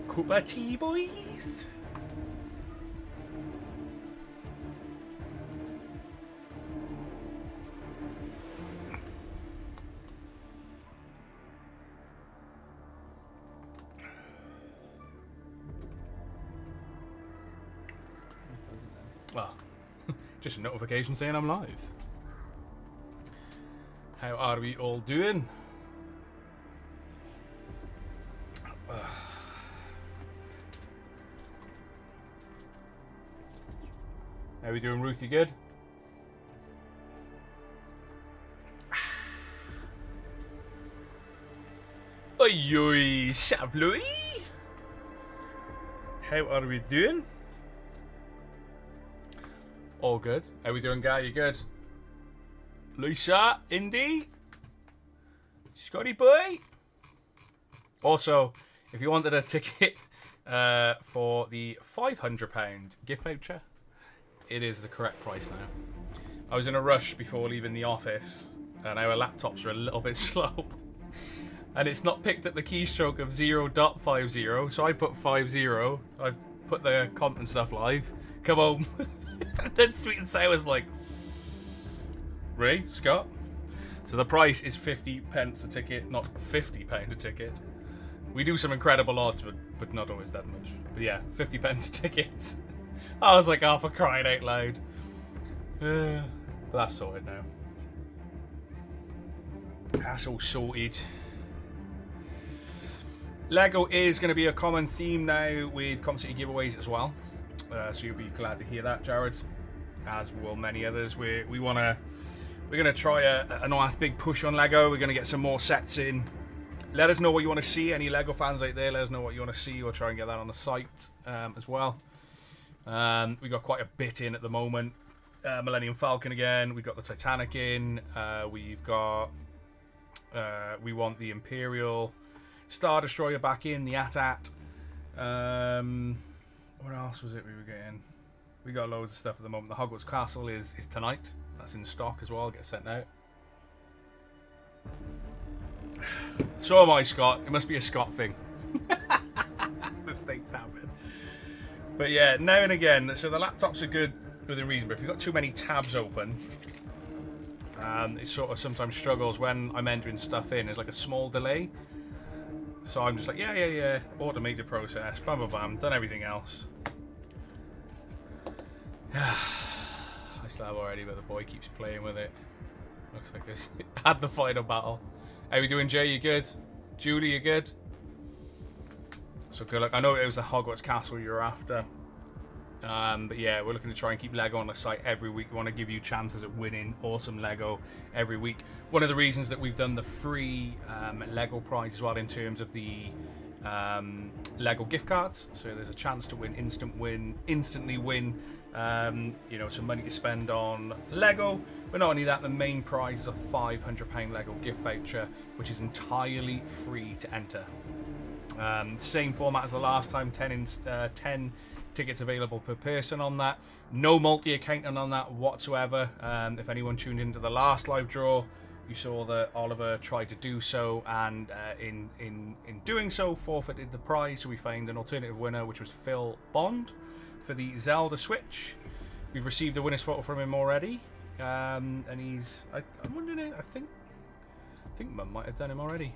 Cup of tea, boys. Well, just a notification saying I'm live. How are we all doing? How we doing, Ruth? You good? Oi, oi, Shavloy. How are we doing? All good. How we doing, Guy? You good? Lisa, Indy, Scotty boy. Also, if you wanted a ticket for the £500 gift voucher, it is the correct price now. I was in a rush before leaving the office, and our laptops are a little bit slow. And it's not picked up the keystroke of 0.50, so I put 50. I've put the content stuff live. Come home. And then Sweet and Sour's like, Ray, Scott? So the price is 50p a ticket, not £50 a ticket. We do some incredible odds, but not always that much. But yeah, 50p a ticket. I was like, oh, for crying out loud. But that's sorted now. That's all sorted. Lego is going to be a common theme now with Com City giveaways as well. So you'll be glad to hear that, Jared. As will many others. We're gonna try a nice big push on Lego. We're gonna get some more sets in. Let us know what you want to see. Any Lego fans out there, let us know what you want to see. We'll try and get that on the site as well. We got quite a bit in at the moment. Millennium Falcon again. We got the Titanic in. We've got. We want the Imperial Star Destroyer back in. The AT-AT. What else was it we were getting? We got loads of stuff at the moment. The Hogwarts Castle is tonight. That's in stock as well. Get sent out. So am I, Scott. It must be a Scott thing. Mistakes happen. But yeah, now and again. So the laptops are good within reason. But if you've got too many tabs open, it sort of sometimes struggles when I'm entering stuff in. There's like a small delay. So I'm just like, yeah. Automate the process. Bam, bam, bam. Done everything else. I still have already, but the boy keeps playing with it. Looks like it's had the final battle. How we doing, Jay? You good? Julie, you good? So good luck. I know it was the Hogwarts Castle you're after. But yeah, we're looking to try and keep Lego on the site every week. We want to give you chances at winning awesome Lego every week. One of the reasons that we've done the free Lego prize as well in terms of the Lego gift cards. So there's a chance to instantly win, some money to spend on Lego. But not only that, the main prize is a £500 Lego gift voucher, which is entirely free to enter. Same format as the last time, 10 tickets available per person on that. No multi-accounting on that whatsoever. If anyone tuned into the last live draw, you saw that Oliver tried to do so, and in doing so, forfeited the prize. So we found an alternative winner, which was Phil Bond for the Zelda Switch. We've received a winner's photo from him already, and he's. I'm wondering. I think Mum might have done him already.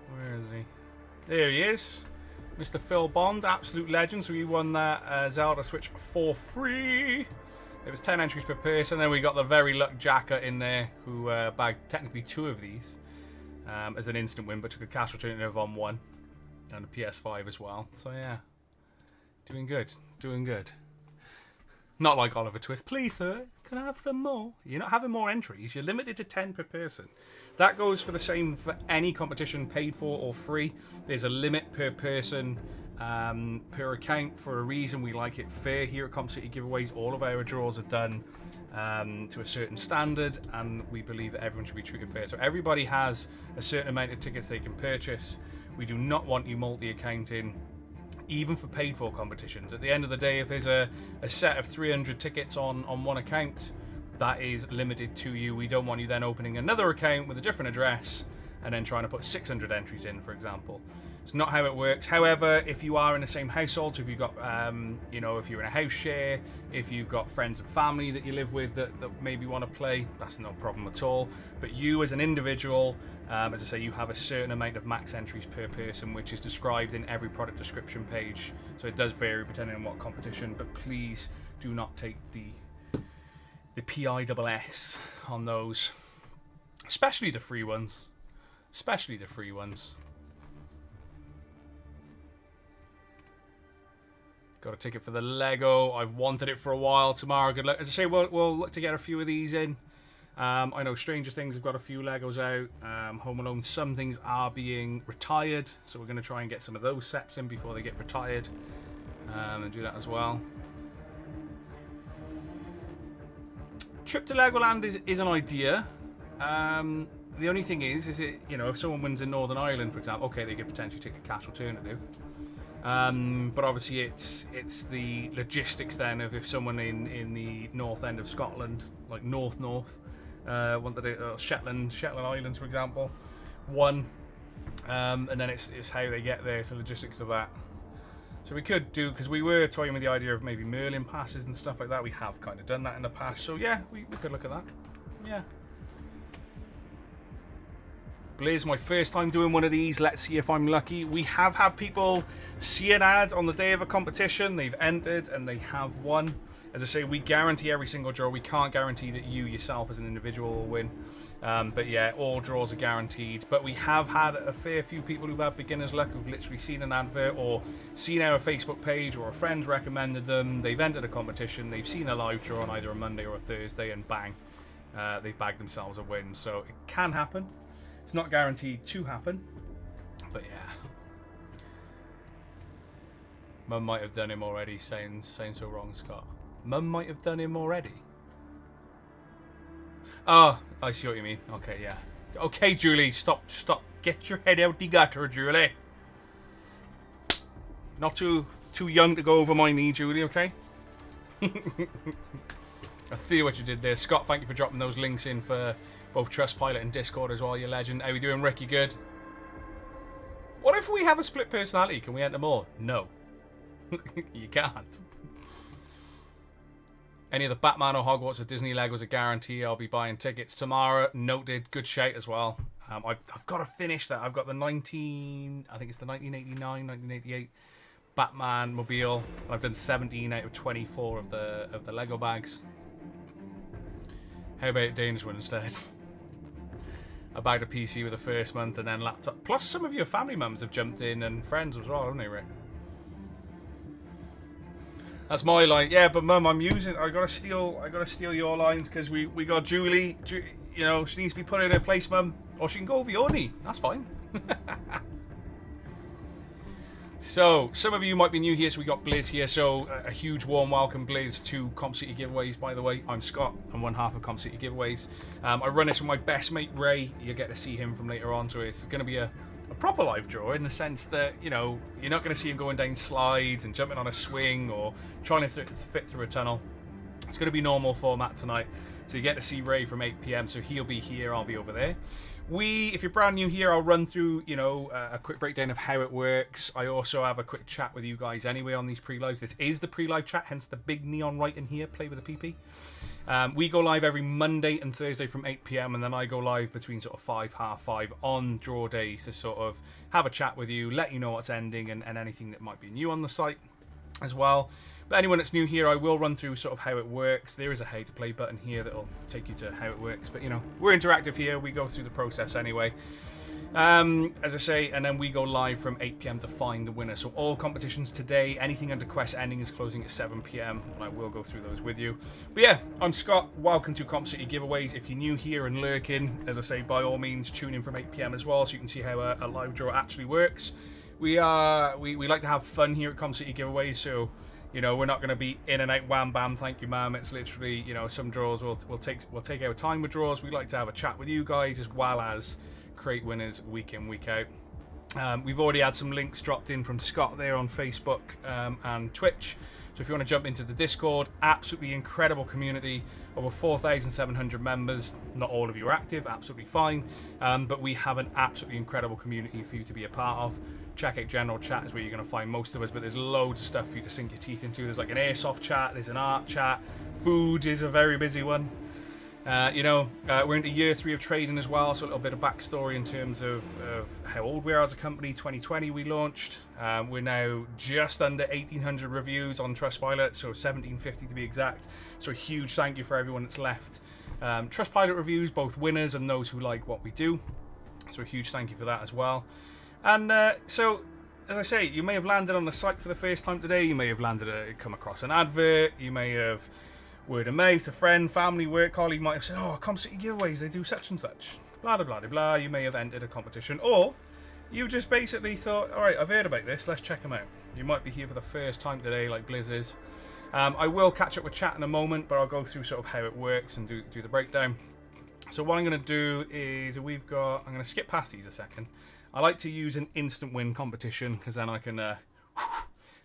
Where is he? There he is. Mr. Phil Bond, absolute legend. So he won that Zelda Switch for free. It was 10 entries per person. Then we got the very luck Jacker in there, who bagged technically 2 of these as an instant win, but took a cash alternative on 1 and a PS5 as well. So yeah, doing good. Not like Oliver Twist. Please, sir, can I have some more? You're not having more entries. You're limited to 10 per person. That goes for the same for any competition, paid for or free. There's a limit per person, per account. For a reason, we like it fair here at Com City Giveaways. All of our draws are done to a certain standard, and we believe that everyone should be treated fair. So everybody has a certain amount of tickets they can purchase. We do not want you multi-accounting, even for paid for competitions. At the end of the day, if there's a set of 300 tickets on one account, that is limited to you. We don't want you then opening another account with a different address and then trying to put 600 entries in, for example. It's not how it works. However, if you are in the same household, so if you've got, you know, if you're in a house share, if you've got friends and family that you live with that maybe want to play, that's no problem at all. But you as an individual, as I say, you have a certain amount of max entries per person, which is described in every product description page. So it does vary depending on what competition, but please do not take the PISS on those, especially the free ones. Especially the free ones. Got a ticket for the Lego. I've wanted it for a while. Tomorrow, good luck. As I say, we'll look to get a few of these in. I know Stranger Things have got a few Legos out. Home Alone, some things are being retired, so we're going to try and get some of those sets in before they get retired, and do that as well. Trip to Legoland is an idea. The only thing is it, you know, if someone wins in Northern Ireland, for example, okay, they could potentially take a cash alternative. But obviously it's the logistics then of if someone in the north end of Scotland, like north, wanted to, Shetland Islands, for example, won, and then it's how they get there, it's the logistics of that. So we could do, because we were toying with the idea of maybe Merlin passes and stuff like that. We have kind of done that in the past, so yeah, we could look at that. Yeah. Blizz, my first time doing one of these. Let's see if I'm lucky. We have had people see an ad on the day of a competition. They've entered and they have won. As I say, we guarantee every single draw. We can't guarantee that you yourself as an individual will win. But yeah, all draws are guaranteed. But we have had a fair few people who've had beginner's luck, who've literally seen an advert or seen our Facebook page or a friend's recommended them. They've entered a competition. They've seen a live draw on either a Monday or a Thursday and bang, they've bagged themselves a win. So it can happen. It's not guaranteed to happen, but yeah. Mum might have done him already, saying so wrong, Scott. Mum might have done him already. Oh, I see what you mean. Okay, yeah. Okay, Julie, stop. Get your head out the gutter, Julie. Not too young to go over my knee, Julie, okay? I see what you did there. Scott, thank you for dropping those links in for both Trustpilot and Discord as well, you legend. How we doing, Rick? You good? What if we have a split personality? Can we enter more? No. You can't. Any of the Batman or Hogwarts or Disney Legos a guarantee. I'll be buying tickets tomorrow. Noted. Good shout as well. I've got to finish that. I've got the 1989, 1988 Batman mobile. I've done 17 out of 24 of the Lego bags. How about Danish one instead? I bagged a PC with the first month and then laptop. Plus, some of your family mums have jumped in and friends as well, haven't they, Rick? That's my line. Yeah, but Mum, I'm using. I gotta steal your lines because we got Julie. You know, she needs to be put in her place, Mum, or she can go over your knee. That's fine. So, some of you might be new here, so we got Blizz here. So, a huge warm welcome, Blizz, to Comp City Giveaways, by the way. I'm Scott. I'm one half of Comp City Giveaways. I run this with my best mate, Ray. You'll get to see him from later on, so it's going to be a proper live draw in the sense that, you know, you're not going to see him going down slides and jumping on a swing or trying to fit through a tunnel. It's going to be normal format tonight. So you get to see Ray from 8 PM, so he'll be here, I'll be over there. If you're brand new here, I'll run through, you know, a quick breakdown of how it works. I also have a quick chat with you guys anyway on these pre-lives. This is the pre-live chat, hence the big neon writing here, play with a PP. We go live every Monday and Thursday from 8 PM, and then I go live between sort of 5, half 5 on draw days to sort of have a chat with you, let you know what's ending and anything that might be new on the site as well. But anyone that's new here, I will run through sort of how it works. There is a how to play button here that'll take you to how it works. But, you know, we're interactive here. We go through the process anyway. As I say, and then we go live from 8 PM to find the winner. So all competitions today, anything under quest ending is closing at 7 PM. And I will go through those with you. But yeah, I'm Scott. Welcome to Comp City Giveaways. If you're new here and lurking, as I say, by all means, tune in from 8 PM as well so you can see how a live draw actually works. We like to have fun here at Comp City Giveaways, so... You know, we're not going to be in and out wham bam, thank you ma'am. It's literally, you know, some draws we'll take our time with draws. We like to have a chat with you guys as well as create winners week in, week out. We've already had some links dropped in from Scott there on Facebook and Twitch. So if you want to jump into the Discord, absolutely incredible community, over 4,700 members. Not all of you are active, absolutely fine. But we have an absolutely incredible community for you to be a part of. Check out General Chat is where you're going to find most of us, but there's loads of stuff for you to sink your teeth into. There's like an airsoft chat, there's an art chat. Food is a very busy one. We're into year 3 of trading as well, so a little bit of backstory in terms of how old we are as a company. 2020 we launched. We're now just under 1,800 reviews on Trustpilot, so 1,750 to be exact. So a huge thank you for everyone that's left Trustpilot reviews, both winners and those who like what we do. So a huge thank you for that as well. And so, as I say, you may have landed on the site for the first time today. You may have come across an advert. You may have word of mouth, a friend, family, work colleague might have said, oh, Com City giveaways, they do such and such. Blah, blah, blah, blah. You may have entered a competition. Or you just basically thought, all right, I've heard about this. Let's check them out. You might be here for the first time today, like Blizz is. I will catch up with chat in a moment, but I'll go through sort of how it works and do the breakdown. So what I'm going to do is I'm going to skip past these a second. I like to use an instant win competition because then I can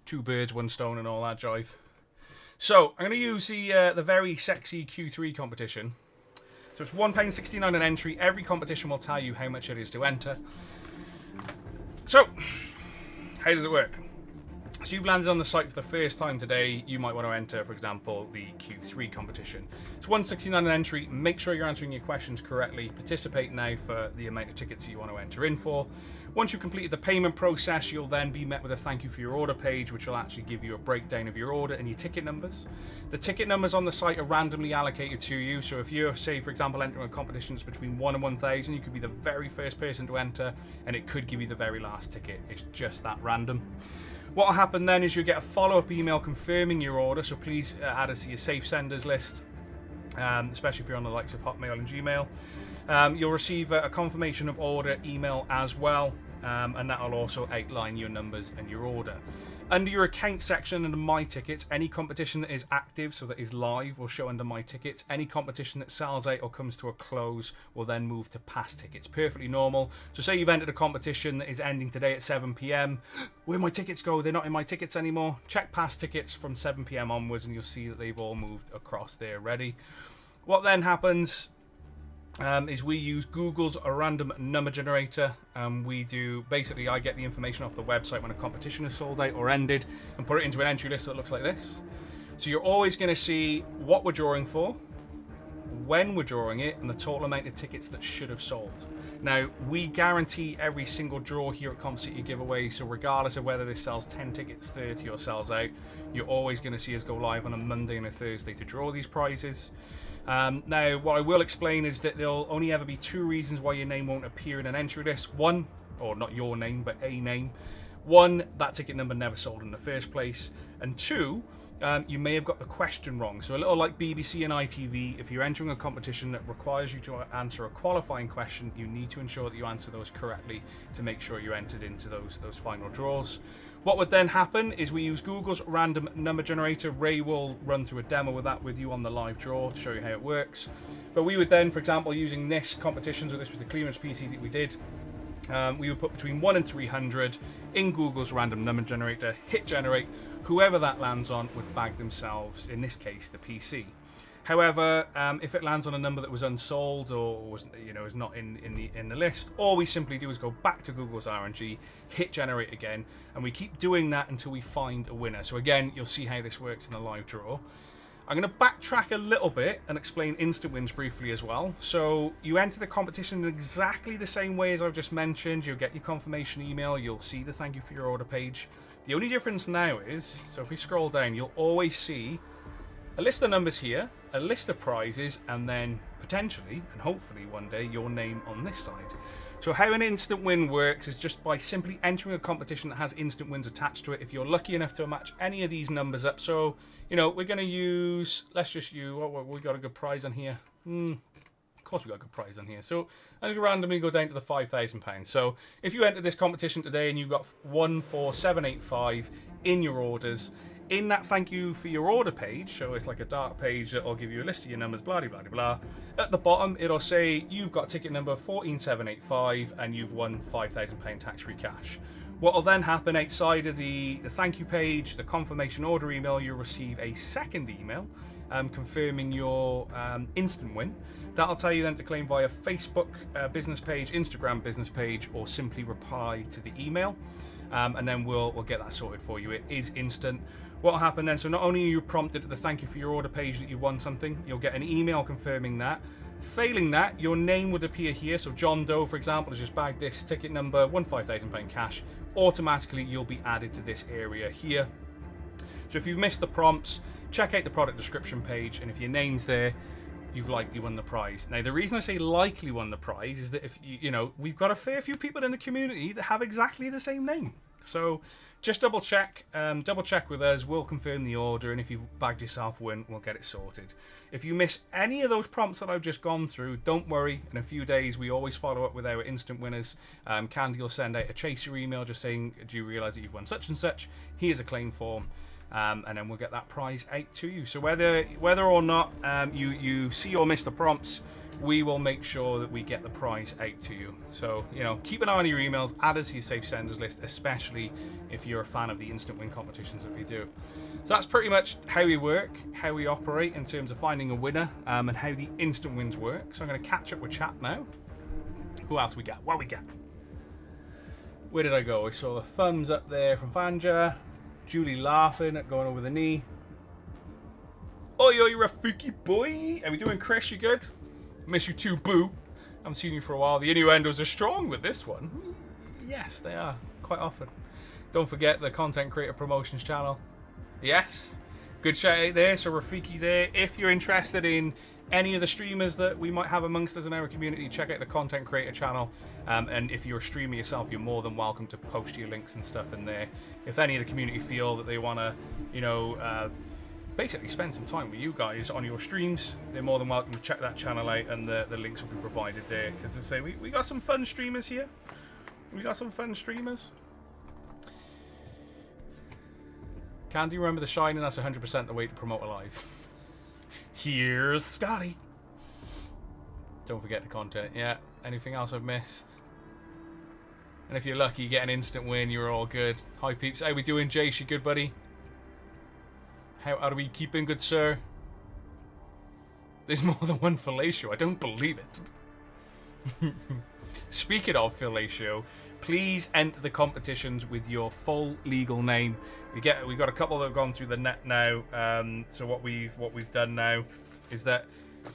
2 birds, 1 stone and all that jive. So I'm going to use the very sexy Q3 competition. So it's £1.69 an entry. Every competition will tell you how much it is to enter. So how does it work? So you've landed on the site for the first time today. You might want to enter, for example, the Q3 competition. It's £1.69 an entry. Make sure you're answering your questions correctly. Participate now for the amount of tickets you want to enter in for. Once you've completed the payment process, you'll then be met with a thank you for your order page, which will actually give you a breakdown of your order and your ticket numbers. The ticket numbers on the site are randomly allocated to you. So if you're, say, for example, entering a competition that's between 1 and 1,000, you could be the very first person to enter, and it could give you the very last ticket. It's just that random. What will happen then is you'll get a follow-up email confirming your order, so please add us to your safe senders list, especially if you're on the likes of Hotmail and Gmail. You'll receive a confirmation of order email as well, and that will also outline your numbers and your order. Under your account section under My Tickets, any competition that is active, so that is live, will show under My Tickets. Any competition that sells out or comes to a close will then move to Past Tickets. Perfectly normal. So say you've entered a competition that is ending today at 7 PM. Where my tickets go? They're not in My Tickets anymore. Check Past Tickets from 7 PM onwards and you'll see that they've all moved across there already. What then happens is we use Google's random number generator. Basically I get the information off the website when a competition is sold out or ended and put it into an entry list that looks like this. So you're always going to see what we're drawing for, when we're drawing it, and the total amount of tickets that should have sold. Now, we guarantee every single draw here at Com City Giveaway, so regardless of whether this sells 10 tickets, 30 or sells out, you're always going to see us go live on a Monday and a Thursday to draw these prizes. Now, what I will explain is that there'll only ever be 2 reasons why your name won't appear in an entry list. One, or not your name, but a name. One, that ticket number never sold in the first place. And 2, you may have got the question wrong. So a little like BBC and ITV, if you're entering a competition that requires you to answer a qualifying question, you need to ensure that you answer those correctly to make sure you're entered into those final draws. What would then happen is we use Google's random number generator. Ray will run through a demo with that with you on the live draw to show you how it works. But we would then, for example, using this competition, so this was the clearance PC that we did, we would put between 1 and 300 in Google's random number generator, hit generate. Whoever that lands on would bag themselves, in this case, the PC. However, if it lands on a number that was unsold or was, is not in the list, all we simply do is go back to Google's RNG, hit generate again, and we keep doing that until we find a winner. So again, you'll see how this works in the live draw. I'm going to backtrack a little bit and explain instant wins briefly as well. So you enter the competition in exactly the same way as I've just mentioned. You'll get your confirmation email. You'll see the thank you for your order page. The only difference now is, so if we scroll down, you'll always see a list of numbers here, a list of prizes, and then potentially, and hopefully one day, your name on this side. So how an instant win works is just by simply entering a competition that has instant wins attached to it. If you're lucky enough to match any of these numbers up, so, we're going to use, let's just use, we got a good prize on here. Of course we got a good prize on here. So I'm going to randomly go down to the £5,000. So if you entered this competition today and you got 14785 in your orders, in that thank you for your order page, so it's like a dark page that will give you a list of your numbers, blah, blah, blah, blah. At the bottom, it'll say you've got ticket number 14785 and you've won £5,000 tax-free cash. What will then happen outside of the thank you page, the confirmation order email, you'll receive a second email confirming your instant win. That'll tell you then to claim via Facebook business page, Instagram business page, or simply reply to the email. And then we'll get that sorted for you. It is instant. What will happen then, so not only are you prompted at the thank you for your order page that you've won something, you'll get an email confirming that. Failing that, your name would appear here. So John Doe, for example, has just bagged this ticket number, won £5,000 cash. Automatically, you'll be added to this area here. So if you've missed the prompts, check out the product description page, and if your name's there, you've likely won the prize. Now, the reason I say likely won the prize is that if you know, we've got a fair few people in the community that have exactly the same name. So just double check with us. We'll confirm the order, and if you've bagged yourself a win, we'll get it sorted. If you miss any of those prompts that I've just gone through, don't worry. In a few days, we always follow up with our instant winners. Candy will send out a chaser email just saying, do you realise that you've won such and such? Here's a claim form. And then we'll get that prize out to you. So whether or not you see or miss the prompts, we will make sure that we get the prize out to you. So, you know, keep an eye on your emails, add us to your safe senders list, especially if you're a fan of the instant win competitions that we do. So that's pretty much how we work, how we operate in terms of finding a winner, and how the instant wins work. So I'm going to catch up with chat now. Who else we got? What we got? Where did I go? I saw the thumbs up there from Fanja. Julie laughing at going over the knee. Oi, Rafiki boy. How we doing, Chris? You good? Miss you too, boo. Haven't seen you for a while. The innuendos are strong with this one. Yes, they are. Quite often. Don't forget the Content Creator Promotions channel. Yes. Good shout out there. So Rafiki there. If you're interested in any of the streamers that we might have amongst us in our community, check out the Content Creator channel. And if you're a streamer yourself, you're more than welcome to post your links and stuff in there. If any of the community feel that they want to, you know, basically spend some time with you guys on your streams, they're more than welcome to check that channel out, and the links will be provided there. Because as I say, we got some fun streamers here. We got some fun streamers. Candy, remember the Shining? That's 100% the way to promote a live. Here's Scotty. Don't forget the content. Yeah. Anything else I've missed? And if you're lucky, you get an instant win. You're all good. Hi, peeps. How we doing, Jace? You good, buddy? How are we keeping, good sir? There's more than one fellatio. I don't believe it. Speaking of fellatio, please enter the competitions with your full legal name. We got a couple that have gone through the net now. So what we've done now is that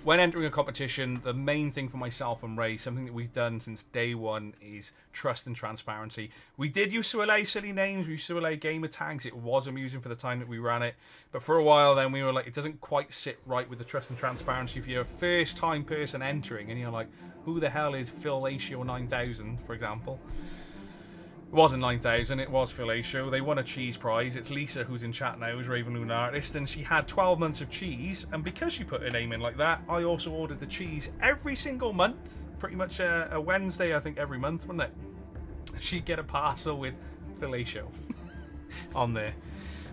when entering a competition, the main thing for myself and Ray, something that we've done since day one, is trust and transparency. We did used to allow silly names, we used to allow gamer tags. It was amusing for the time that we ran it, but for a while then we were like, it doesn't quite sit right with the trust and transparency. If you're a first time person entering and you're like, who the hell is Fellatio 9000, for example? It wasn't 9000, it was Fellatio. They won a cheese prize. It's Lisa who's in chat now, who's Raven Moon Artist, and she had 12 months of cheese, and because she put her name in like that, I also ordered the cheese every single month, pretty much a Wednesday, I think, every month, wasn't it? She'd get a parcel with Fellatio on there.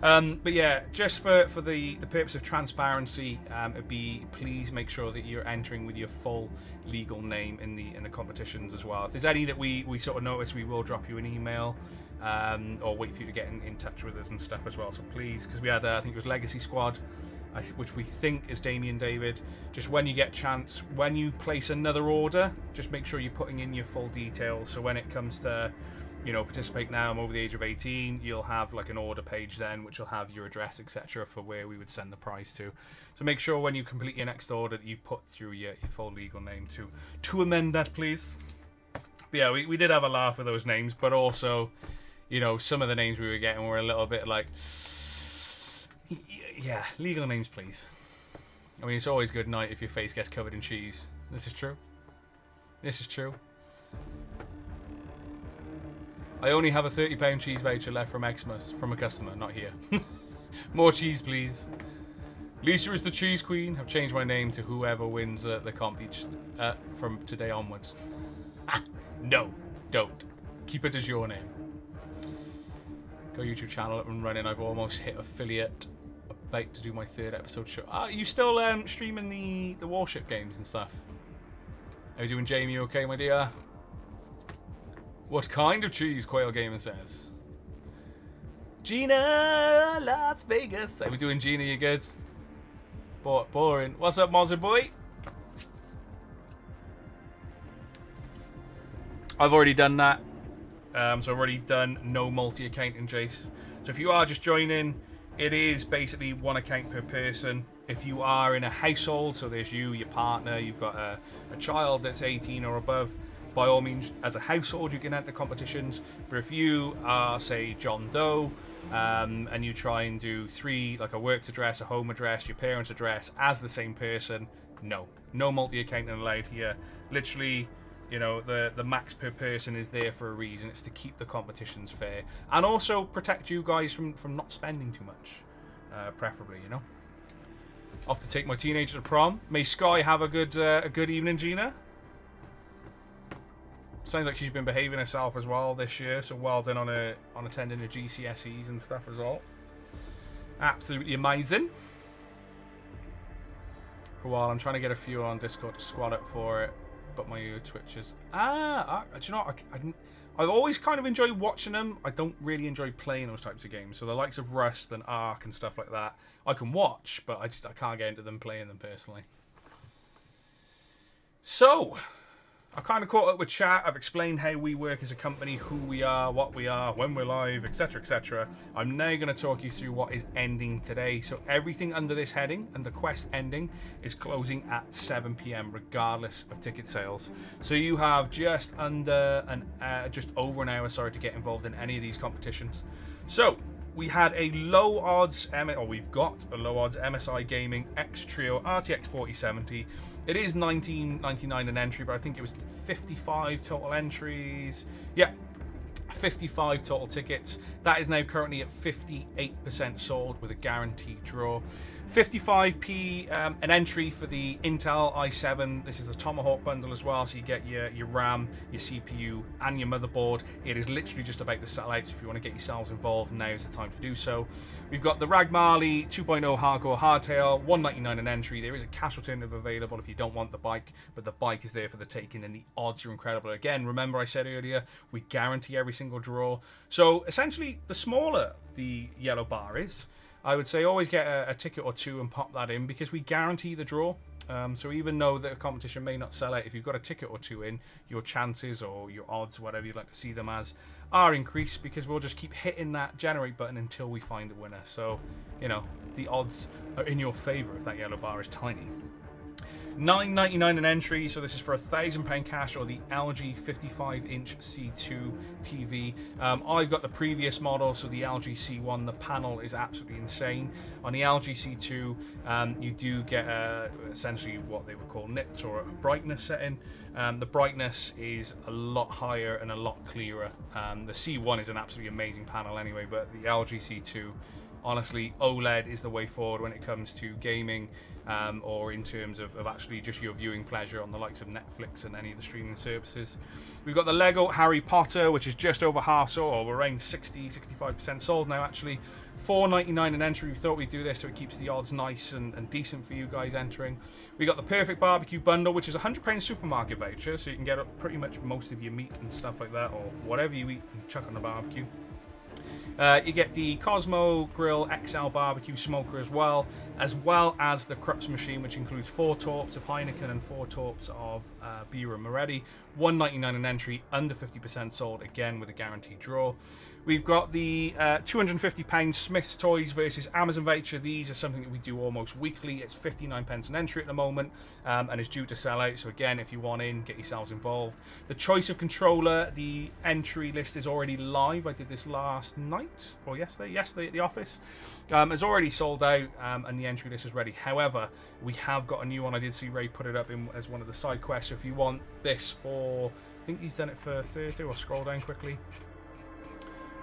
But yeah, just for the purpose of transparency, it'd be, please make sure that you're entering with your full legal name in the competitions as well. If there's any that we sort of notice, we will drop you an email or wait for you to get in touch with us and stuff as well. So please, because we had I think it was Legacy Squad, which we think is Damien David. Just when you get a chance, when you place another order, just make sure you're putting in your full details. So when it comes to, you know, participate now, I'm over the age of 18, you'll have like an order page then, which will have your address, etc., for where we would send the prize to. So make sure when you complete your next order that you put through your full legal name to amend that, please. But yeah, we did have a laugh with those names, but also, you know, some of the names we were getting were a little bit like, yeah, legal names, please. I mean, it's always good night if your face gets covered in cheese. This is true. This is true. I only have a £30 cheese voucher left from Xmas, from a customer, not here. More cheese, please. Lisa is the cheese queen. I've changed my name to whoever wins the comp each from today onwards. No, don't. Keep it as your name. Got a YouTube channel up and running. I've almost hit affiliate. About to do my 3rd episode show. Are you still streaming the Warship games and stuff? How you doing, Jamie? You okay, my dear? What kind of cheese? Quail Gamer says. Gina, Las Vegas. How we doing, Gina? You good? Boring. What's up, Mozzie boy? I've already done that. So I've already done no multi-accounting, Jace. So if you are just joining, it is basically 1 account per person. If you are in a household, so there's you, your partner, you've got a child that's 18 or above, by all means, as a household, you can enter competitions. But if you are, say, John Doe, and you try and do 3, like a works address, a home address, your parents' address, as the same person, no multi-accounting allowed here. Literally, you know, the max per person is there for a reason. It's to keep the competitions fair and also protect you guys from not spending too much, preferably, you know. Off to take my teenager to prom. May Sky have a good evening, Gina. Sounds like she's been behaving herself as well this year, so well done on attending the GCSEs and stuff as well. Absolutely amazing. For a while, I'm trying to get a few on Discord to squad up for it, but my ear twitches. Do you know what? I always kind of enjoy watching them. I don't really enjoy playing those types of games. So the likes of Rust and Ark and stuff like that, I can watch, but I can't get into them playing them personally. So, I kind of caught up with chat. I've explained how we work as a company, who we are, what we are, when we're live, etc, etc. I'm now going to talk you through what is ending today. So everything under this heading and the quest ending is closing at 7 p.m. regardless of ticket sales. So you have just over an hour, to get involved in any of these competitions. So we had a low odds, we've got a low odds MSI Gaming X Trio RTX 4070. It is $19.99 an entry, but I think it was 55 total entries. Yeah, 55 total tickets. That is now currently at 58% sold with a guaranteed draw. 55p an entry for the Intel i7. This is a Tomahawk bundle as well, so you get your RAM, your CPU, and your motherboard. It is literally just about to sell out, so if you want to get yourselves involved, now is the time to do so. We've got the Rag Marley 2.0 Hardcore Hardtail, $199 an entry. There is a cash alternative available if you don't want the bike, but the bike is there for the taking, and the odds are incredible. Again, remember I said earlier, we guarantee every single draw. So essentially, the smaller the yellow bar is, I would say always get a ticket or two and pop that in, because we guarantee the draw. So even though the competition may not sell out, if you've got a ticket or two in, your chances or your odds, whatever you'd like to see them as, are increased, because we'll just keep hitting that generate button until we find a winner. So, you know, the odds are in your favor if that yellow bar is tiny. $9.99 an entry, so this is for £1,000 cash, or the LG 55-inch C2 TV. I've got the previous model, so the LG C1. The panel is absolutely insane. On the LG C2, you do get essentially what they would call nits, or a brightness setting. The brightness is a lot higher and a lot clearer. The C1 is an absolutely amazing panel anyway, but the LG C2, honestly, OLED is the way forward when it comes to gaming, or in terms of actually just your viewing pleasure on the likes of Netflix and any of the streaming services. We've got the Lego Harry Potter, which is just over half sold, or we're around 65% sold now actually. $4.99 an entry. We thought we'd do this so it keeps the odds nice and decent for you guys entering. We got the Perfect Barbecue Bundle, which is a £100 supermarket voucher, so you can get up pretty much most of your meat and stuff like that, or whatever you eat and chuck on the barbecue. You get the Cosmo Grill XL Barbecue Smoker as well as the Krups machine, which includes 4 torps of Heineken and 4 torps of Birra Moretti. $1.99 an entry, under 50% sold, again with a guaranteed draw. We've got the £250 Smith's Toys versus Amazon voucher. These are something that we do almost weekly. It's 59p an entry at the moment, and it's due to sell out. So again, if you want in, get yourselves involved. The choice of controller, the entry list is already live. I did this last night, or yesterday at the office. It's already sold out, and the entry list is ready. However, we have got a new one. I did see Ray put it up in as one of the side quests. So if you want this for, I think he's done it for Thursday, or scroll down quickly.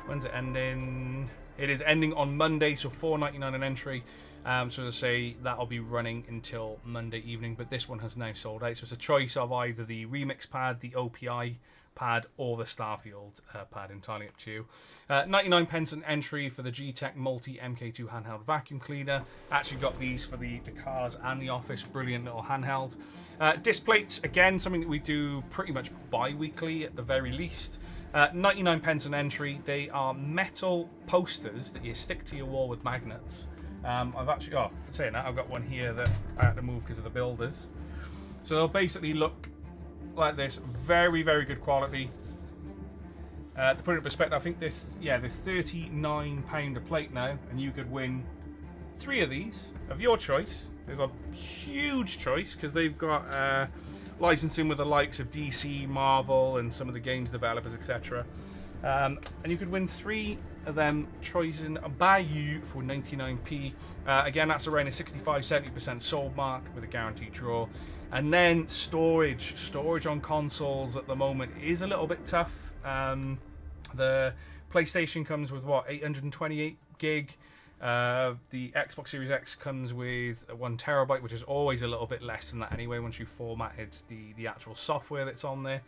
When's it ending? It is ending on Monday, so $4.99 an entry. So as I say, that'll be running until Monday evening, but this one has now sold out. So it's a choice of either the Remix pad, the OPI pad, or the Starfield pad, entirely up to you. 99 pence an entry for the G-Tech Multi MK2 handheld vacuum cleaner. Actually got these for the cars and the office. Brilliant little handheld. Disc plates, again, something that we do pretty much bi-weekly at the very least. 99 pence an entry. They are metal posters that you stick to your wall with magnets. I've actually, for saying that, I've got one here that I had to move because of the builders. So they'll basically look like this. Very, very good quality. To put it in perspective, I think they're £39 a plate now, and you could win 3 of these of your choice. There's a huge choice because they've got licensing with the likes of DC, Marvel, and some of the games developers, etc. And you could win 3 of them chosen by you for 99p. Again, that's around a 65-70% sold mark with a guaranteed draw. And then storage on consoles at the moment is a little bit tough. The PlayStation comes with 828 gig. The Xbox Series X comes with 1 terabyte, which is always a little bit less than that anyway once you formatted the actual software that's on there.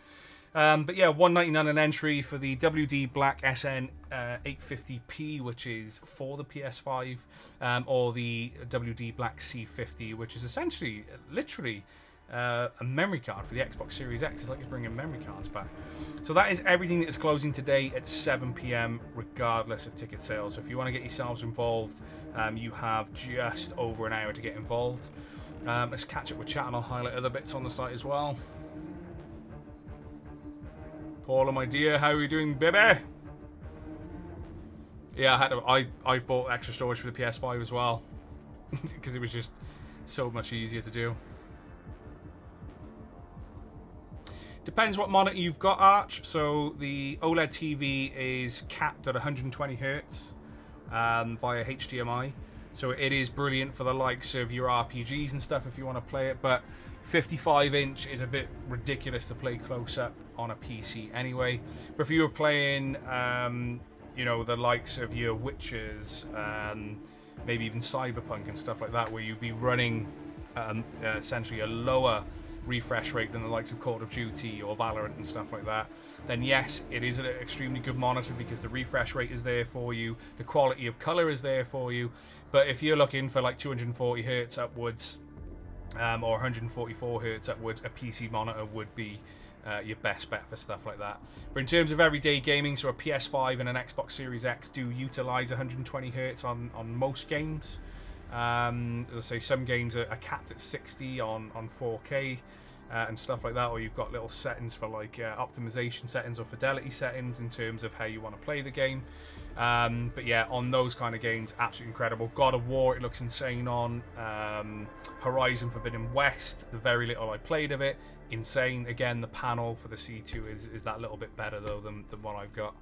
But yeah, $1.99 an entry for the WD Black SN 850p, which is for the PS5, or the WD Black C50, which is essentially, literally, a memory card for the Xbox Series X. It's like it's bringing memory cards back. So that is everything that is closing today at 7 p.m, regardless of ticket sales. So if you want to get yourselves involved, you have just over an hour to get involved. Let's catch up with chat and I'll highlight other bits on the site as well. Paula, my dear, how are you doing, baby? Yeah, I bought extra storage for the PS5 as well because it was just so much easier to do. Depends what monitor you've got, Arch. So the OLED TV is capped at 120 Hz via HDMI. So it is brilliant for the likes of your RPGs and stuff if you want to play it, but 55-inch is a bit ridiculous to play close up on a PC anyway. But if you were playing, you know, the likes of your Witchers, maybe even Cyberpunk and stuff like that, where you'd be running essentially a lower refresh rate than the likes of Call of Duty or Valorant and stuff like that, then yes, it is an extremely good monitor because the refresh rate is there for you, the quality of color is there for you. But if you're looking for like 240 Hz upwards, or 144 Hz upwards, a PC monitor would be your best bet for stuff like that. But in terms of everyday gaming, so a PS5 and an Xbox Series X do utilize 120 Hz on most games. As I say, some games are capped at 60 on 4K and stuff like that, or you've got little settings for like optimization settings or fidelity settings in terms of how you want to play the game. But yeah, on those kind of games, absolutely incredible. God of War, it looks insane on. Horizon Forbidden West, the very little I played of it, insane. Again, the panel for the C2 is that little bit better though than what I've got.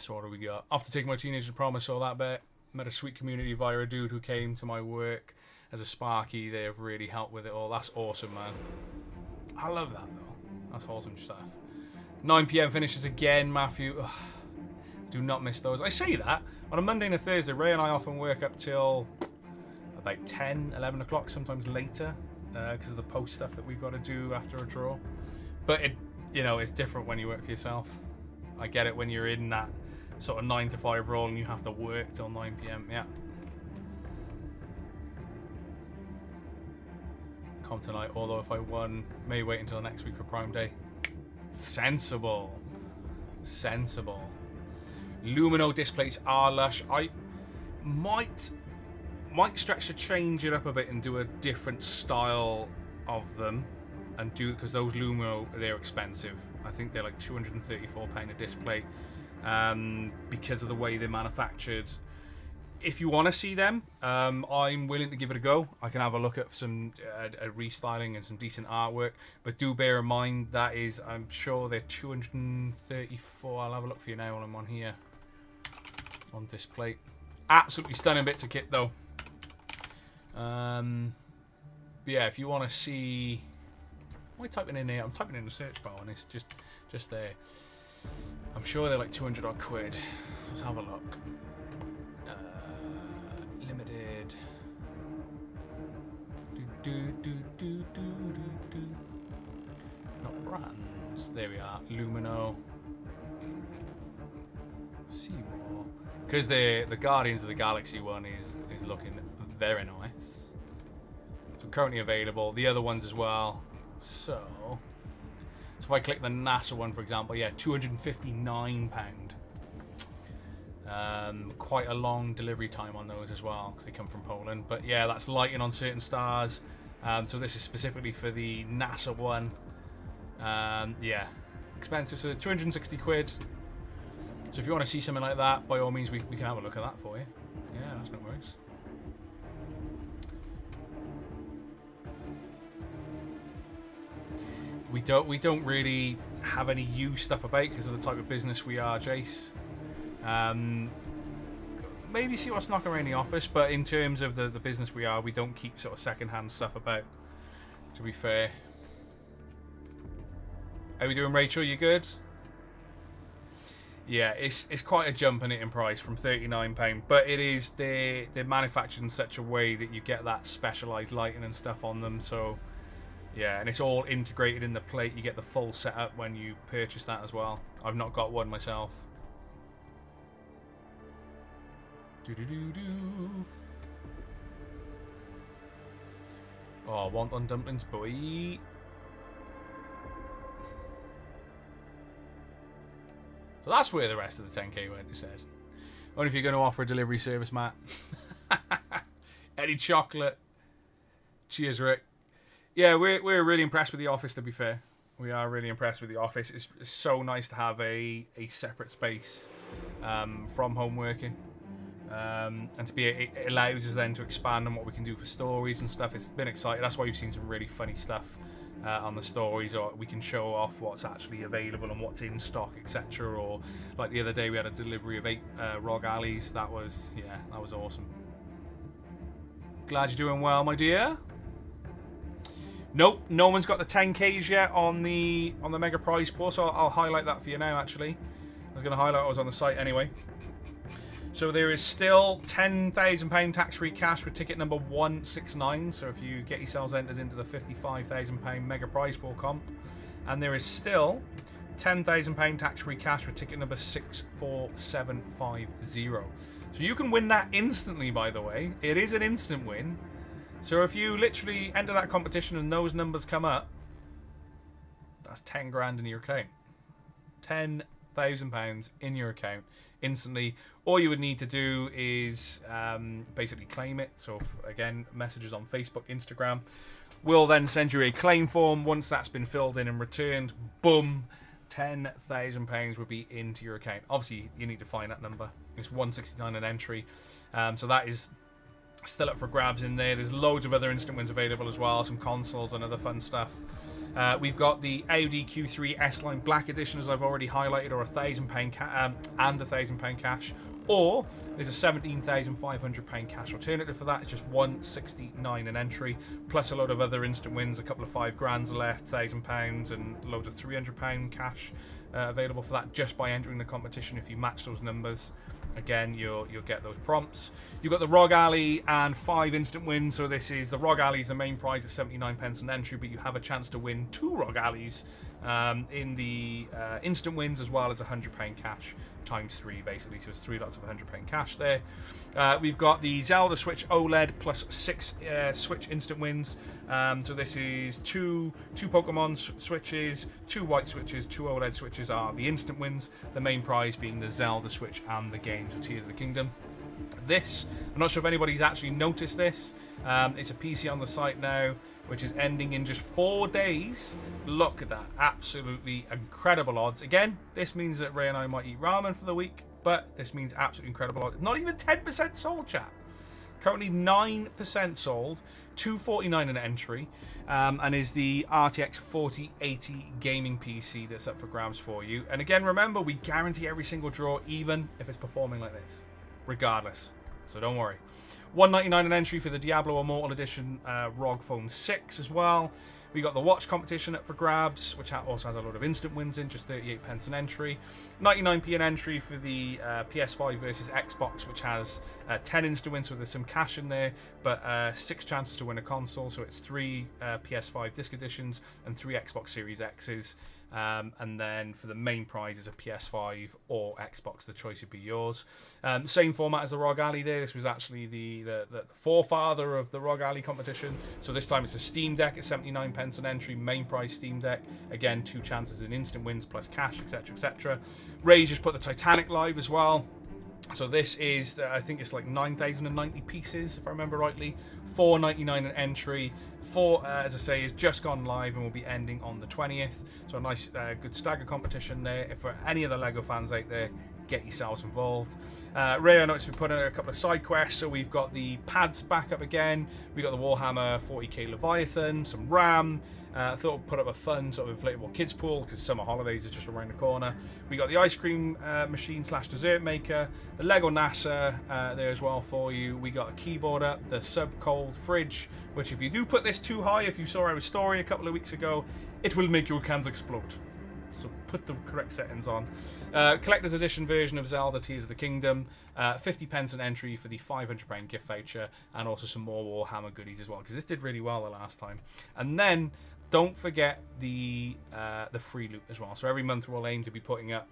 So what do we got? After taking my teenager to prom, I saw that bit. Met a sweet community via a dude who came to my work as a Sparky. They have really helped with it all. That's awesome, man. I love that though. That's awesome stuff. 9 p.m. finishes again, Matthew. Ugh. Do not miss those. I say that on a Monday and a Thursday. Ray and I often work up till about 10, 11 o'clock, sometimes later, because of the post stuff that we've got to do after a draw. But it, you know, it's different when you work for yourself. I get it when you're in that sort of 9 to 5 role and you have to work till 9 p.m. Yeah. Come tonight, although if I won, may wait until next week for Prime Day. Sensible. Sensible. Lumino displays are lush. I might stretch to change it up a bit and do a different style of them, and do, because those Lumino, they're expensive. I think they're like £234 a display, because of the way they're manufactured. If you want to see them, I'm willing to give it a go. I can have a look at some restyling and some decent artwork, but do bear in mind that is, I'm sure they're 234. I'll have a look for you now while I'm on here on display. Absolutely stunning bits of kit though. Yeah, if you want to see, what am I typing in here? I'm typing in the search bar and it's just there. I'm sure they're like 200 odd quid. Let's have a look. Limited. Not brands. There we are. Lumino. Seymour. Because the Guardians of the Galaxy one is looking very nice. So currently available. The other ones as well. So if I click the NASA one, for example, yeah, £259. Quite a long delivery time on those as well, because they come from Poland. But yeah, that's lighting on certain stars. So this is specifically for the NASA one. Yeah, expensive. So 260 quid. So if you want to see something like that, by all means, we can have a look at that for you. Yeah, that's no worries. We don't really have any used stuff about because of the type of business we are, Jace. Maybe see what's knocking around the office, but in terms of the business we are, we don't keep sort of second-hand stuff about, to be fair. How we doing, Rachel? You good? Yeah, it's quite a jump in it in price from £39, but it is they're manufactured in such a way that you get that specialised lighting and stuff on them. So yeah, and it's all integrated in the plate. You get the full setup when you purchase that as well. I've not got one myself. Oh, want on dumplings, boy. So that's where the rest of the 10k went, he said. Only if you're going to offer a delivery service, Matt. Eddie Chocolate. Cheers, Rick. Yeah, we're really impressed with the office, to be fair. We are really impressed with the office. It's so nice to have a separate space from home working. And it allows us then to expand on what we can do for stories and stuff. It's been exciting. That's why you've seen some really funny stuff on the stories, or we can show off what's actually available and what's in stock, etc. Or like the other day we had a delivery of 8 ROG Alleys. That was awesome. Glad you're doing well, my dear. Nope, no one's got the 10Ks yet on the Mega Prize pool, so I'll highlight that for you now, actually. I was going to highlight what was on the site anyway. So there is still £10,000 tax-free cash with ticket number 169, so if you get yourselves entered into the £55,000 Mega Prize pool comp. And there is still £10,000 tax-free cash with ticket number 64750. So you can win that instantly, by the way. It is an instant win. So if you literally enter that competition and those numbers come up, that's 10 grand in your account. £10,000 in your account instantly. All you would need to do is basically claim it. So again, messages on Facebook, Instagram. We'll then send you a claim form. Once that's been filled in and returned, boom, £10,000 will be into your account. Obviously, you need to find that number. It's 169 an entry. So that is still up for grabs in there. There's loads of other instant wins available as well, some consoles and other fun stuff. We've got the Audi Q3 S-Line Black Edition, as I've already highlighted, or £1,000 and £1,000 cash. Or there's a £17,500 cash alternative for that. It's just £169 an entry, plus a load of other instant wins. A couple of £5 left, £1,000, and loads of £300 cash available for that just by entering the competition. If you match those numbers, again, you'll get those prompts. You've got the ROG Alley and 5 instant wins. So this is the ROG Alley's the main prize at 79p an entry, but you have a chance to win 2 ROG Alleys in the instant wins, as well as £100 cash times 3, basically. So it's 3 lots of £100 cash there. We've got the Zelda Switch OLED plus 6 Switch instant wins. So this is two Pokemon Switches, 2 white Switches, 2 OLED Switches are the instant wins. The main prize being the Zelda Switch and the games of Tears of the Kingdom. This, I'm not sure if anybody's actually noticed this. It's a PC on the site now, which is ending in just 4 days. Look at that. Absolutely incredible odds. Again, this means that Ray and I might eat ramen for the week, but this means absolutely incredible odds. Not even 10% sold, chat. Currently 9% sold, $249 an entry, and is the RTX 4080 gaming PC that's up for grabs for you. And again, remember, we guarantee every single draw, even if it's performing like this, regardless. So don't worry. $199 an entry for the Diablo Immortal Edition ROG Phone 6 as well. We got the watch competition up for grabs, which also has a lot of instant wins in, just 38 pence an entry. 99p an entry for the PS5 versus Xbox, which has 10 instant wins, so there's some cash in there, but 6 chances to win a console, so it's 3 PS5 disc editions and 3 Xbox Series X's. And then for the main prize is a PS5 or Xbox. The choice would be yours. Same format as the ROG Ally there. This was actually the forefather of the ROG Ally competition. So this time it's a Steam Deck at 79 pence an entry. Main prize Steam Deck. Again, 2 chances in instant wins plus cash, etc, etc. Ray just put the Titanic live as well. So this is, I think it's like 9,090 pieces, if I remember rightly. $4.99 an entry. As I say, is just gone live and will be ending on the 20th. So a nice, good stagger competition there. If for any of the LEGO fans out there, get yourselves involved. Ray, I noticed we put in a couple of side quests. So we've got the pads back up again. We got the Warhammer 40k Leviathan, some RAM. I thought we'd put up a fun sort of inflatable kids pool because summer holidays are just around the corner. We got the ice cream machine / dessert maker, the Lego NASA there as well for you. We got a keyboard up, the sub-cold fridge, which if you do put this too high, if you saw our story a couple of weeks ago, it will make your cans explode. So put the correct settings on. Collector's edition version of Zelda Tears of the Kingdom. 50 pence an entry for the £500 gift voucher, and also some more Warhammer goodies as well, because this did really well the last time. And then don't forget the free loot as well. So every month we'll aim to be putting up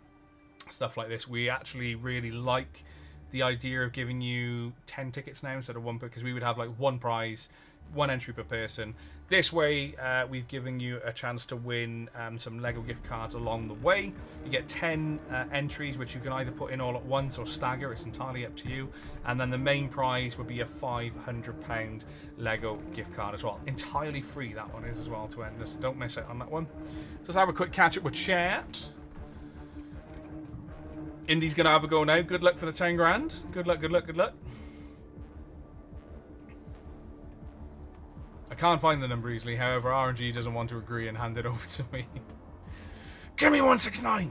stuff like this. We actually really like the idea of giving you 10 tickets now instead of 1, because we would have like 1 prize, 1 entry per person. This way, we've given you a chance to win some LEGO gift cards along the way. You get 10 entries, which you can either put in all at once or stagger. It's entirely up to you. And then the main prize would be a £500 LEGO gift card as well. Entirely free, that one is as well to enter, so don't miss out on that one. So let's have a quick catch up with chat. Indy's going to have a go now. Good luck for the 10 grand. Good luck, good luck, good luck. I can't find the number easily, however, RNG doesn't want to agree and hand it over to me. Give me 169!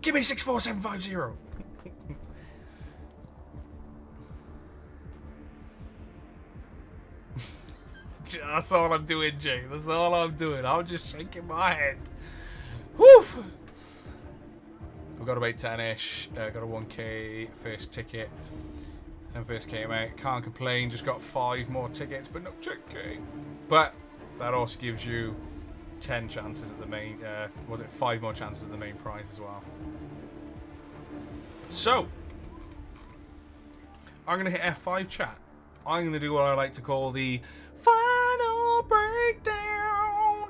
Give me 64750! That's all I'm doing, Jay. That's all I'm doing. I'm just shaking my head. Woof! I've got about 10-ish. Got a 1k first ticket. And first came out, can't complain, just got 5 more tickets, but no ticket. But that also gives you 10 chances at the main, 5 more chances at the main prize as well. So, I'm going to hit F5 chat. I'm going to do what I like to call the final breakdown.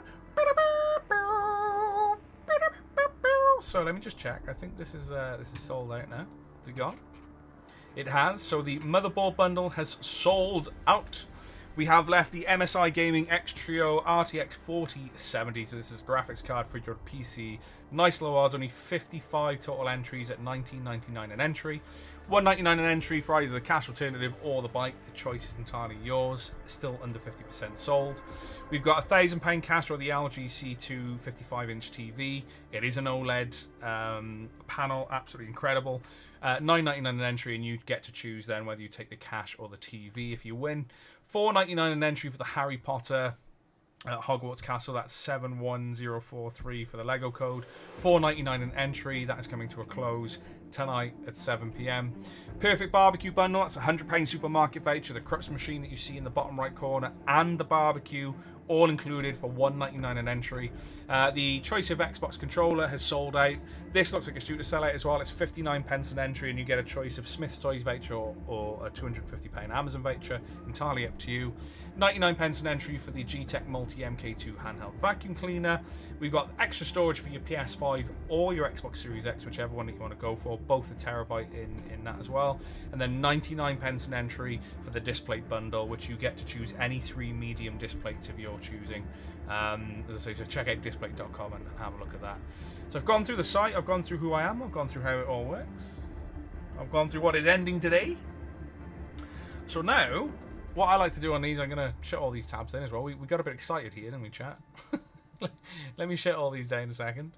So let me just check. I think this is sold out now. Is it gone? It has. So the motherboard bundle has sold out. We have left the MSI Gaming X Trio RTX 4070. So this is a graphics card for your PC. Nice low odds, only 55 total entries at $19.99 an entry. $1.99 an entry for either the cash alternative or the bike. The choice is entirely yours. Still under 50% sold. We've got £1,000 cash or the LG C2 55-inch TV. It is an OLED panel, absolutely incredible. $9.99 an entry, and you get to choose then whether you take the cash or the TV if you win. $4.99 an entry for the Harry Potter Hogwarts Castle. That's 71043 for the Lego code. $4.99 an entry. That is coming to a close tonight at 7 p.m. Perfect barbecue bundle. That's a £100 supermarket voucher. The Crux machine that you see in the bottom right corner and the barbecue, all included for $1.99 an entry. The choice of Xbox controller has sold out. This looks like it's due to sell out as well. It's 59 pence an entry, and you get a choice of Smith's Toys voucher or a £250 Amazon voucher. Entirely up to you. 99 pence an entry for the G-Tech Multi MK2 handheld vacuum cleaner. We've got extra storage for your PS5 or your Xbox Series X, whichever one that you want to go for. Both a terabyte in that as well. And then 99 pence an entry for the display bundle, which you get to choose any 3 medium displays of your choosing. As I say, so check out display.com and have a look at that. So I've gone through the site, I've gone through who I am, I've gone through how it all works, I've gone through what is ending today. So now, what I like to do on these, I'm going to shut all these tabs in as well. We got a bit excited here, didn't we, chat? Let me shut all these down a second.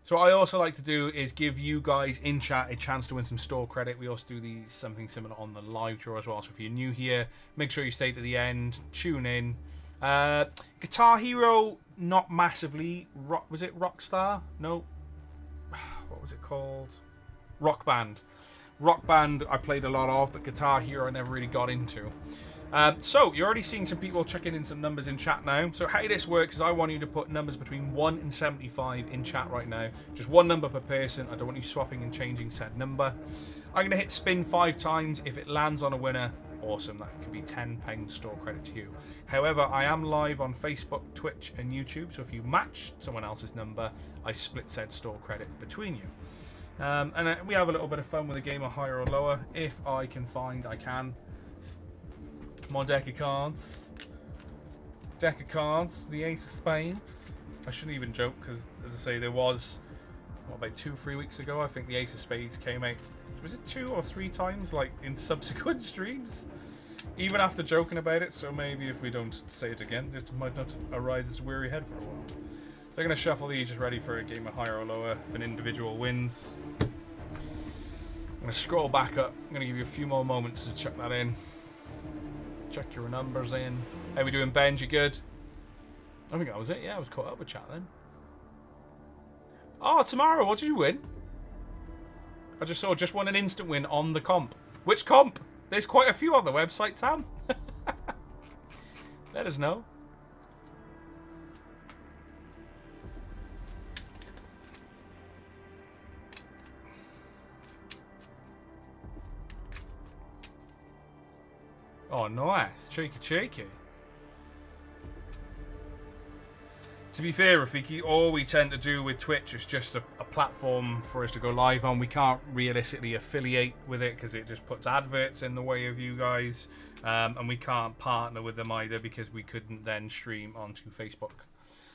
So what I also like to do is give you guys in chat a chance to win some store credit. We also do something similar on the live draw as well. So if you're new here, make sure you stay to the end, tune in, Guitar Hero, not massively. Was it Rockstar? No. What was it called? Rock Band. Rock Band I played a lot of, but Guitar Hero I never really got into. So, you're already seeing some people checking in some numbers in chat now. So how this works is I want you to put numbers between 1 and 75 in chat right now. Just one number per person. I don't want you swapping and changing said number. I'm going to hit spin 5 times. If it lands on a winner, awesome. That could be £10 store credit to you. However, I am live on Facebook, Twitch and YouTube. So if you match someone else's number, I split said store credit between you. And we have a little bit of fun with a game of higher or lower. If I can find, I can. My deck of cards. Deck of cards. The Ace of Spades. I shouldn't even joke because, as I say, there was, what, about 2-3 weeks ago, I think the Ace of Spades came out. Was it 2 or 3 times, like, in subsequent streams? Even after joking about it, so maybe if we don't say it again, it might not arise as weary head for a while. So I'm going to shuffle these just ready for a game of higher or lower if an individual wins. I'm going to scroll back up. I'm going to give you a few more moments to check that in. Check your numbers in. How we doing, Ben? You good? I think that was it. Yeah, I was caught up with chat then. Oh, tomorrow. What did you win? I just saw won an instant win on the comp. Which comp? There's quite a few on the website, Tam. Let us know. Oh, nice. Cheeky, cheeky. To be fair, Rafiki, all we tend to do with Twitch is just a platform for us to go live on. We can't realistically affiliate with it because it just puts adverts in the way of you guys. And we can't partner with them either because we couldn't then stream onto Facebook.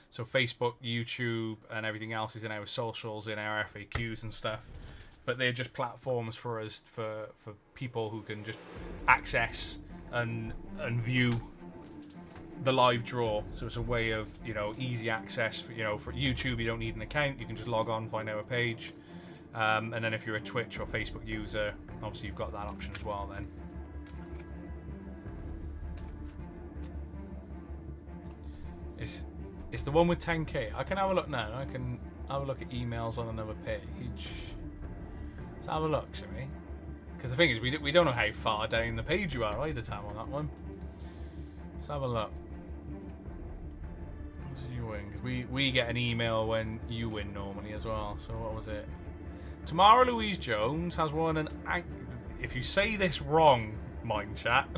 So Facebook, YouTube, and everything else is in our socials, in our FAQs and stuff. But they're just platforms for us, for people who can just access and view the live draw. So it's a way of, you know, easy access. For, you know, for YouTube, you don't need an account. You can just log on, find our page. And then if you're a Twitch or Facebook user, obviously you've got that option as well then. It's the one with 10k. I can have a look now. I can have a look at emails on another page. Let's have a look, shall we? Because the thing is, we don't know how far down the page you are either, Tam, on that one. Let's have a look. What did you win? Because we get an email when you win normally as well. So what was it? Tamara Louise Jones has won an... If you say this wrong, mind chat.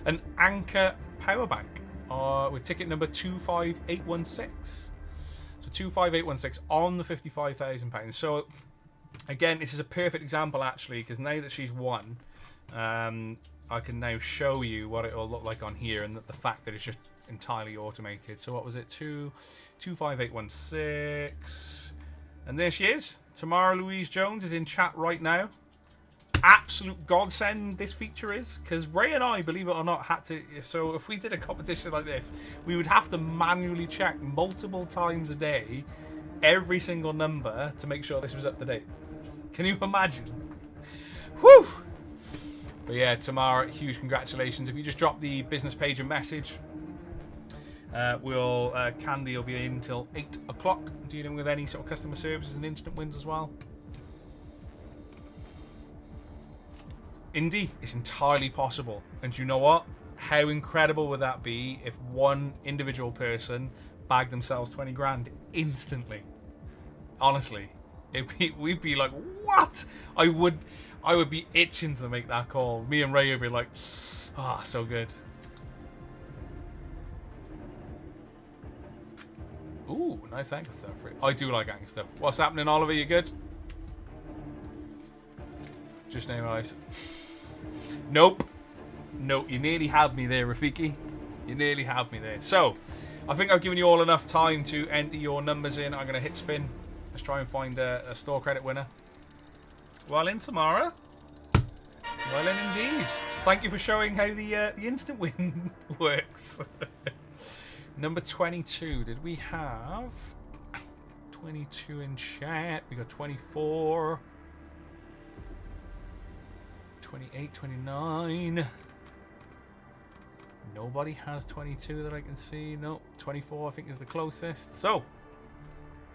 An Anker Powerbank with ticket number 25816. So 25816 on the £55,000. So... Again, this is a perfect example, actually, because now that she's won, I can now show you what it will look like on here, and the fact that it's just entirely automated. So what was it? 25816. And there she is. Tamara Louise Jones is in chat right now. Absolute godsend this feature is, because Ray and I, believe it or not, had to... So if we did a competition like this, we would have to manually check multiple times a day every single number to make sure this was up to date. Can you imagine? Whew! But yeah, Tamara, huge congratulations. If you just drop the business page a message, Candy will be in until 8 o'clock, dealing with any sort of customer services and instant wins as well. Indy, it's entirely possible. And you know what? How incredible would that be if one individual person bagged themselves 20 grand instantly? Honestly, we'd be like, what? I would be itching to make that call. Me and Ray would be like, ah, so good. Ooh, nice Anchor stuff. I do like Anchor stuff. What's happening, Oliver? You good? Just name eyes. Nope. Nope, you nearly had me there, Rafiki. You nearly had me there. So, I think I've given you all enough time to enter your numbers in. I'm going to hit spin. Let's try and find a store credit winner. Well in, Tamara. Well in indeed. Thank you for showing how the instant win works. Number 22. Did we have 22 in chat? We got 24. 28, 29. Nobody has 22 that I can see. No, 24 I think is the closest. So,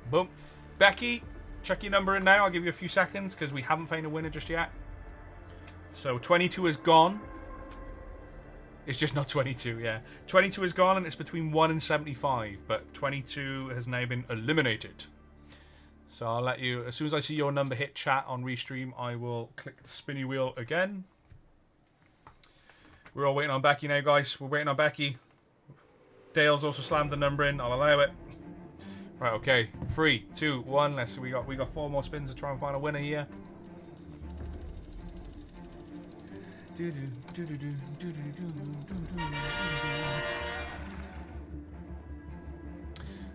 boom. Becky, check your number in now. I'll give you a few seconds because we haven't found a winner just yet. So 22 is gone. It's just not 22, yeah. 22 is gone and it's between 1 and 75. But 22 has now been eliminated. So I'll let you, as soon as I see your number hit chat on Restream, I will click the spinny wheel again. We're all waiting on Becky now, guys. We're waiting on Becky. Dale's also slammed the number in. I'll allow it. Right, okay. 3, 2, 1. Let's see. We got 4 more spins to try and find a winner here.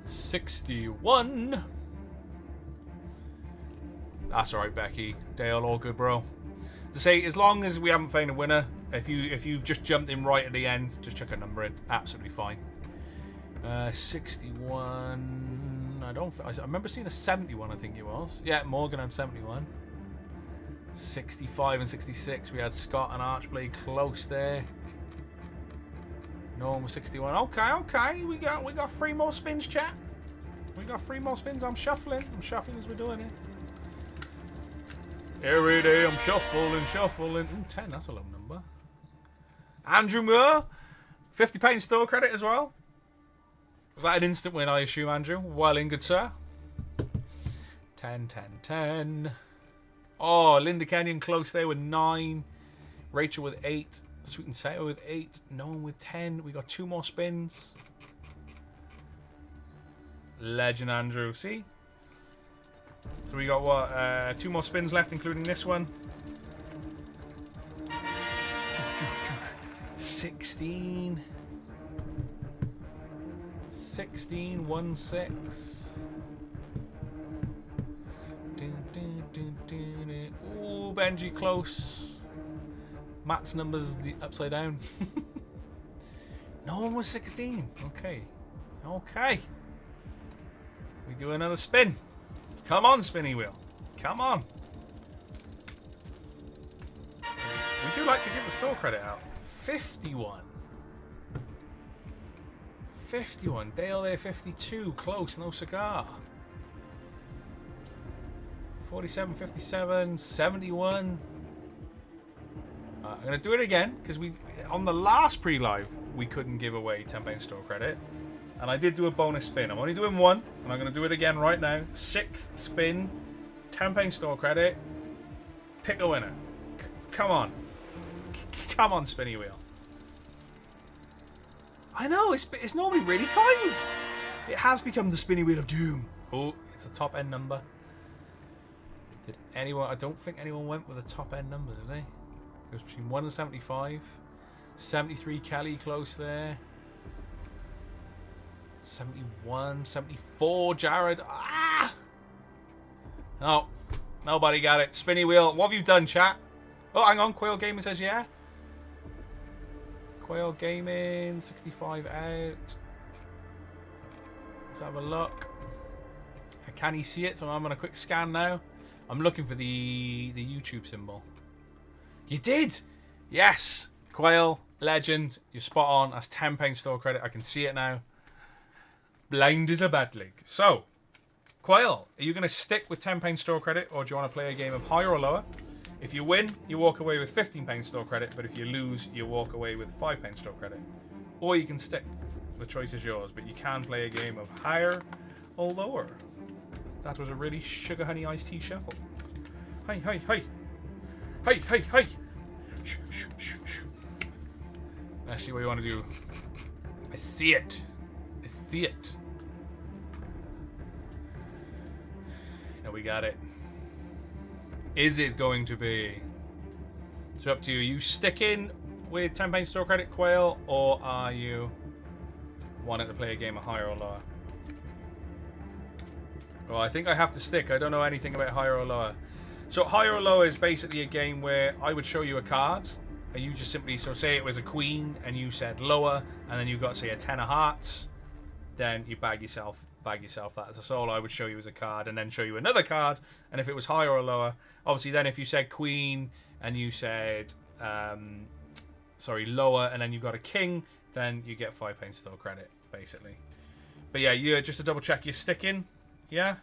61. That's alright, Becky. Dale, all good, bro. To say, as long as we haven't found a winner, if you've just jumped in right at the end, just chuck a number in. Absolutely fine. 61. I remember seeing a 71. I think it was. Yeah, Morgan had 71. 65 and 66. We had Scott and Archblade close there. No one was 61. Okay. We got 3 more spins, chat. We got 3 more spins. I'm shuffling as we're doing it. Every day I'm shuffling. Ooh, 10, that's a low number. Andrew Moore, £50 store credit as well. Was that an instant win, I assume, Andrew? Well in, good sir. 10, 10, 10. Oh, Linda Kenyon close there with 9. Rachel with 8. Sweet and Sour with 8. No one with 10. We got 2 more spins. Legend, Andrew. See? So we got what? 2 more spins left, including this one. 16. 16, 1, 6. Ooh, Benji close. Matt's number's the upside down. No one was 16. Okay. We do another spin. Come on, spinny wheel. Come on. We do like to give the store credit out. 51. 51. Dale there, 52. Close, no cigar. 47, 57, 71. I'm going to do it again, because on the last pre-live, we couldn't give away £10 store credit. And I did do a bonus spin. I'm only doing 1, and I'm going to do it again right now. 6th spin, £10 store credit. Pick a winner. Come on. Come on, spinny wheel. I know, it's normally really kind. It has become the spinny wheel of doom. Oh, it's a top end number. Did anyone... I don't think anyone went with a top end number, did they? It was between 1 and 75. 73, Kelly close there. 71, 74, Jared. Ah! No, nobody got it. Spinny wheel. What have you done, chat? Oh, hang on. Quail Gaming says yeah. Quail Gaming, 65 out. Let's have a look. Can he see it? So I'm on a quick scan now. I'm looking for the YouTube symbol. You did! Yes! Quail, legend. You're spot on. That's £10 store credit. I can see it now. Blind is a bad leg. So, Quail, are you going to stick with £10 store credit, or do you want to play a game of higher or lower? If you win, you walk away with £15 store credit, but if you lose, you walk away with £5 store credit. Or you can stick. The choice is yours, but you can play a game of higher or lower. That was a really sugar honey iced tea shuffle. Hey, hey, hey. Hey, hey, hey. Shh, shh, shh, shh. Let's see what you want to do. I see it. I see it. Now we got it. Is it going to be? It's up to you. Are you sticking with £10 store credit, Quail, or are you wanting to play a game of higher or lower? Well, I think I have to stick. I don't know anything about higher or lower. So higher or lower is basically a game where I would show you a card, and you just simply, so say it was a queen, and you said lower, and then you got, say, a 10 of hearts, then you bag yourself that. That's all I would show you as a card, and then show you another card, and if it was higher or lower, obviously then if you said queen, and you said, lower, and then you got a king, then you get £5 store credit, basically. But yeah, you just to double check, you're sticking. Yeah?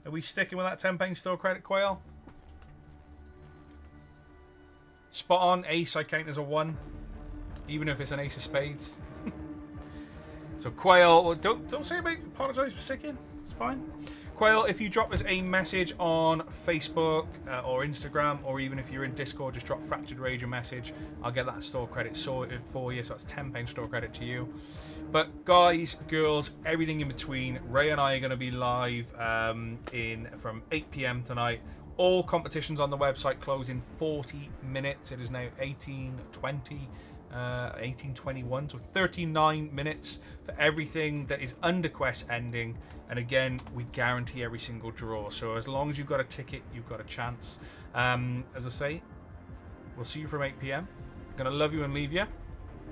Are we sticking with that £10 store credit, Quail? Spot on. Ace, I count as a 1. Even if it's an ace of spades. So Quail, don't say about apologise for sticking. It's fine. Quail, if you drop us a message on Facebook or Instagram, or even if you're in Discord, just drop Fractured Rage a message. I'll get that store credit sorted for you, so that's £10 store credit to you. But guys, girls, everything in between, Ray and I are going to be live from 8 PM tonight. All competitions on the website close in 40 minutes. It is now 18:20. 18:21, so 39 minutes for everything that is under quest ending. And again, we guarantee every single draw, so as long as you've got a ticket, you've got a chance. As I say, we'll see you from 8 PM. Gonna love you and leave you.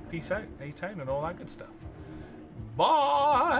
Peace out, A-Town, and all that good stuff. Bye.